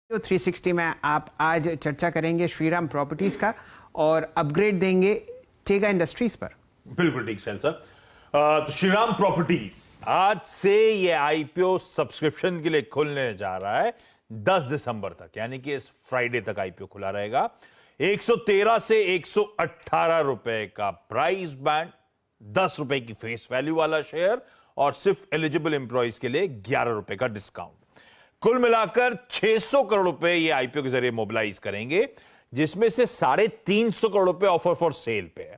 तो 360 में आप आज चर्चा करेंगे श्रीराम प्रॉपर्टीज का और अपग्रेड देंगे टेगा इंडस्ट्रीज पर। बिल्कुल ठीक सर। तो श्रीराम प्रॉपर्टीज आज से ये आईपीओ सब्सक्रिप्शन के लिए खुलने जा रहा है 10 दिसंबर तक, यानी कि इस फ्राइडे तक आईपीओ खुला रहेगा। 113 से 118 रुपए का प्राइस बैंड, 10 रुपए की फेस वैल्यू वाला शेयर और सिर्फ एलिजिबल एम्प्लॉइज के लिए 11 रुपए का डिस्काउंट। कुल मिलाकर 600 करोड़ रुपए ये आईपीओ के जरिए मोबिलाइज करेंगे, जिसमें से 350 करोड़ रुपए ऑफर फॉर सेल पे है।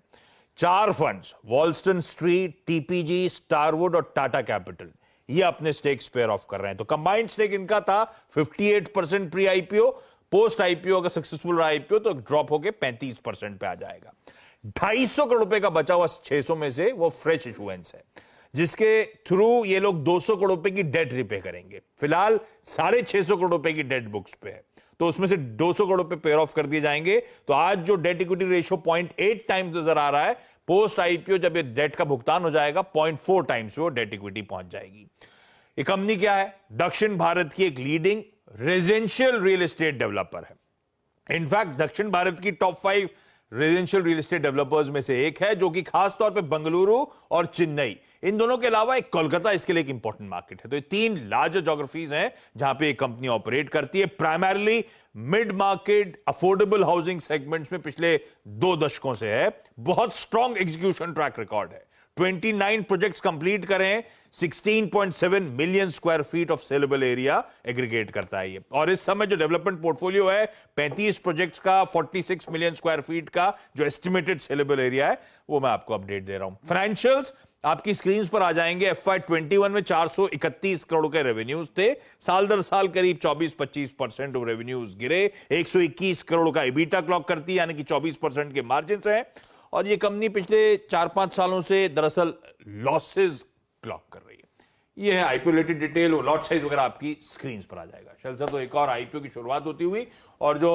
4 फंड्स वॉलस्टन स्ट्रीट, टीपीजी, स्टारवुड और टाटा कैपिटल ये अपने स्टेक स्पेयर ऑफ कर रहे हैं। तो कंबाइंड स्टेक इनका था 58% प्री आईपीओ, पोस्ट आईपीओ अगर सक्सेसफुल रहा आईपीओ तो ड्रॉप होकर 35% पे आ जाएगा। 250 करोड़ रुपए का बचा हुआ 600 में से वो फ्रेश इशुएंस है, जिसके थ्रू ये लोग 200 करोड़ रुपए की डेट रिपे करेंगे। फिलहाल 650 करोड़ रुपए की डेट बुक्स पे है, तो उसमें से 200 करोड़ रुपए पेयर ऑफ कर दिए जाएंगे। तो आज जो डेट इक्विटी रेशियो 0.8 टाइम्स नजर आ रहा है, पोस्ट आईपीओ जब ये डेट का भुगतान हो जाएगा 0.4 टाइम्स पे वो डेट इक्विटी पहुंच जाएगी। ये कंपनी क्या है? दक्षिण भारत की एक leading residential real estate developer है। इनफैक्ट दक्षिण भारत की top 5 residential real estate developers में से एक है, जो कि खासतौर पे बंगलुरु और चेन्नई, इन दोनों के अलावा एक कोलकाता इसके लिए एक इंपॉर्टेंट मार्केट है। तो ये 3 लार्जर ज्योग्राफीज हैं जहां पे ये कंपनी ऑपरेट करती है। Primarily mid market affordable housing segments में पिछले 2 दशकों से है। बहुत स्ट्रॉन्ग एग्जीक्यूशन ट्रैक रिकॉर्ड है। 29 प्रोजेक्ट्स कंप्लीट करें, 16.7 million square feet of saleable area aggregate करता है ये। और इस समय जो डेवलपमेंट पोर्टफोलियो है 35 प्रोजेक्ट्स का, 46 मिलियन स्क्वायर फीट का जो एस्टिमेटेड सेलेबल एरिया है, वो मैं आपको अपडेट दे रहा हूं। फाइनेंशियल्स आपकी स्क्रीन पर आ जाएंगे। FY21 में 431 करोड़ के रेवेन्यूज थे। साल दर साल करीब 24-25% ऑफ रेवेन्यूज गिरे। 121 करोड़ का EBITDA क्लॉक करती है, यानी कि 24% के मार्जिन है। और ये कंपनी पिछले 4-5 सालों से दरअसल लॉसेस क्लॉक कर रही है। ये है आईपीओ रिलेटेड डिटेल। वो लॉट साइज वगैरह आपकी स्क्रीन पर आ जाएगा। शैल सर, तो एक और आईपीओ की शुरुआत होती हुई, और जो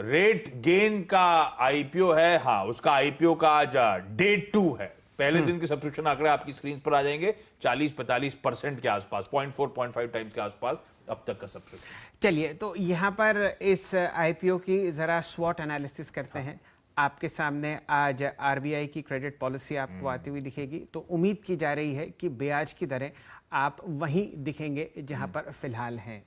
रेट गेन का आईपीओ है, हाँ, उसका आईपीओ का आज डे 2 है। पहले दिन के सब्सक्रिप्शन आंकड़े आपकी स्क्रीन पर आ जाएंगे। 40-45% के आसपास, 0.4-0.5 टाइम्स के आसपास अब तक का सब्सक्रिप्शन। चलिए, तो यहाँ पर इस आईपीओ की जरा स्वॉट एनालिसिस करते हैं। आपके सामने आज आरबीआई की क्रेडिट पॉलिसी आपको आती हुई दिखेगी, तो उम्मीद की जा रही है कि ब्याज की दरें आप वहीं दिखेंगे जहां पर फिलहाल हैं।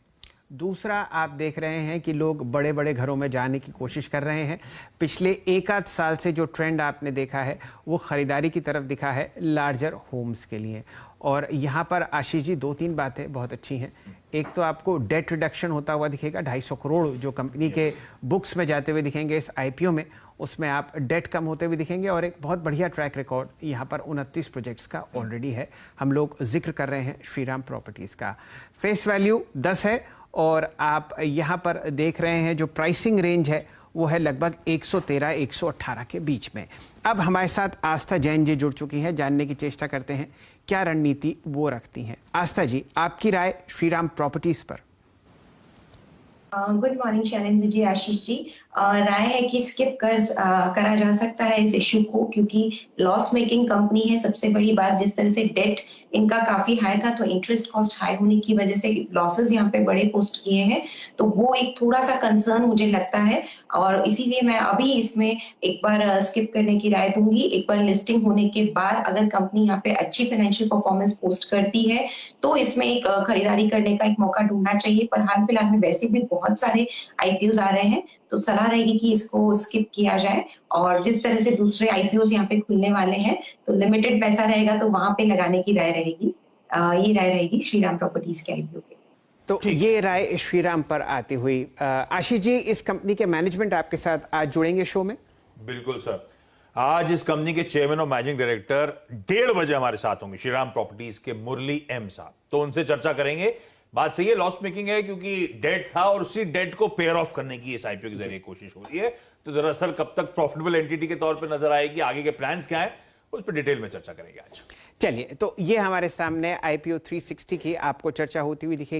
दूसरा, आप देख रहे हैं कि लोग बड़े बड़े घरों में जाने की कोशिश कर रहे हैं। पिछले 1 आध साल से जो ट्रेंड आपने देखा है वो ख़रीदारी की तरफ दिखा है लार्जर होम्स के लिए। और यहाँ पर आशीष जी 2-3 बातें बहुत अच्छी हैं। एक तो आपको डेट रिडक्शन होता हुआ दिखेगा, 250 करोड़ जो कंपनी के बुक्स में जाते हुए दिखेंगे इस आईपीओ में, उसमें आप डेट कम होते हुए दिखेंगे। और एक बहुत बढ़िया ट्रैक रिकॉर्ड यहाँ पर 29 प्रोजेक्ट्स का ऑलरेडी है। हम लोग जिक्र कर रहे हैं श्रीराम प्रॉपर्टीज़ का। फेस वैल्यू 10 है और आप यहाँ पर देख रहे हैं जो प्राइसिंग रेंज है वो है लगभग 113-118 के बीच में। अब हमारे साथ आस्था जैन जी जुड़ चुकी हैं, जानने की चेष्टा करते हैं क्या रणनीति वो रखती हैं। आस्था जी, आपकी राय श्रीराम प्रॉपर्टीज पर? Good morning Shailendra ji, Ashish ji. राय है कि स्किप करा जा सकता है इस इशू को, क्योंकि लॉस मेकिंग कंपनी है। सबसे बड़ी बात, जिस तरह से डेट इनका काफी हाई था, तो इंटरेस्ट कॉस्ट हाई होने की वजह से लॉसेस यहाँ पे बड़े पोस्ट किए हैं, तो वो एक थोड़ा सा कंसर्न मुझे लगता है। और इसीलिए मैं अभी इसमें एक बार स्किप करने की राय दूंगी। एक बार लिस्टिंग होने के बाद अगर कंपनी यहाँ पे अच्छी फाइनेंशियल परफॉर्मेंस पोस्ट करती है तो इसमें एक खरीदारी करने का एक मौका ढूंढना चाहिए। पर हाल फिलहाल में वैसे भी बहुत सारे आईपीओ आ रहे हैं, तो सलाह रहेगी कि इसको स्किप किया जाए। और जिस तरह से दूसरे आईपीओ यहाँ पे खुलने वाले हैं, तो लिमिटेड पैसा रहेगा तो वहां पे लगाने की राय रहेगी। ये राय रहेगी श्रीराम प्रॉपर्टीज के आईपीओ के। तो ये राय श्रीराम पर आती हुई, आशीष जी इस कंपनी के मैनेजमेंट आपके साथ आज जुड़ेंगे शो में? बिल्कुल सर, आज इस कंपनी के चेयरमैन और मैनेजिंग डायरेक्टर 1:30 बजे हमारे साथ होंगे, श्रीराम प्रॉपर्टीज के मुरली एम साहब। तो उनसे चर्चा करेंगे। बात सही है, लॉस मेकिंग है क्योंकि डेट था और उसी डेट को पेयर ऑफ करने की इस आईपीओ के जरिए कोशिश हो रही है। तो दरअसल कब तक प्रॉफिटेबल एंटिटी के तौर पर नजर आएगी, आगे के प्लान्स क्या है, उस पर डिटेल में चर्चा करेंगे आज। चलिए, तो ये हमारे सामने आईपीओ 360 की आपको चर्चा होती हुई दिखेगी।